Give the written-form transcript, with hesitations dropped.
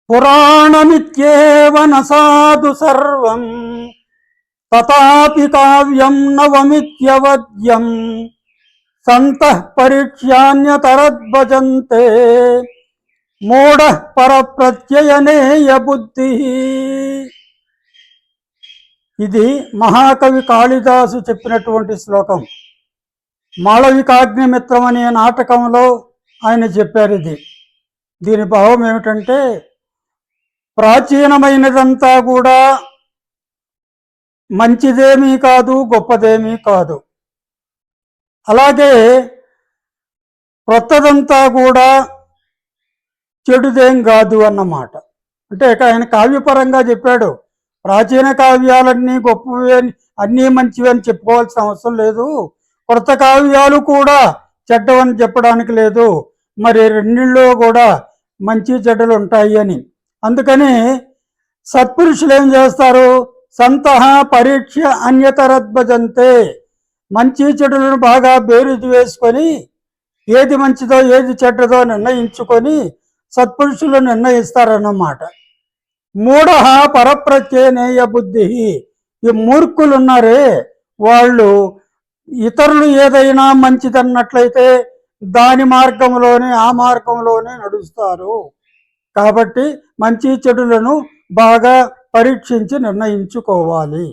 పురాణమిత్యేవ న సాధు సర్వం తథాపి కావ్యం నవమిత్యవద్యం సంతః పరిక్ష్యాన్యతరద్భజంతే మూఢః పరప్రత్యయనేయ బుద్ధి. ఇది మహాకవి కాళిదాసు చెప్పినటువంటి శ్లోకం. మాళవికాగ్నిమిత్రం అనే నాటకంలో ఆయన చెప్పారు. దీని భావం ఏమిటంటే, ప్రాచీనమైనదంతా కూడా మంచిదేమీ కాదు, గొప్పదేమీ కాదు. అలాగే క్రొత్తదంతా కూడా చెడుదేం కాదు అన్నమాట. అంటే ఆయన కావ్యపరంగా చెప్పాడు. ప్రాచీన కావ్యాలన్నీ గొప్పవి అన్నీ మంచివి అని చెప్పుకోవాల్సిన అవసరం లేదు, కొత్త కావ్యాలు కూడా చెడ్డవని చెప్పడానికి లేదు, మరి రెండిల్లో కూడా మంచి చెడ్డలు ఉంటాయి అని. అందుకని సత్పురుషులు ఏం చేస్తారు, సంతః పరీక్ష అన్యతరద్భజంతే, మంచి చెడులను బాగా బేరీజు వేసుకొని ఏది మంచిదో ఏది చెడ్డదో నిర్ణయించుకొని సత్పురుషులు నిర్ణయిస్తారన్నమాట. మూఢః పరప్రత్యయనేయ బుద్ధి. ఈ మూర్ఖులు ఉన్నారే, వాళ్ళు ఇతరులు ఏదైనా మంచిదన్నట్లయితే దాని మార్గంలోనే ఆ మార్గంలోనే నడుస్తారు. కాబట్టి మంచి చెడులను బాగా పరీక్షించి నిర్ణయించుకోవాలి.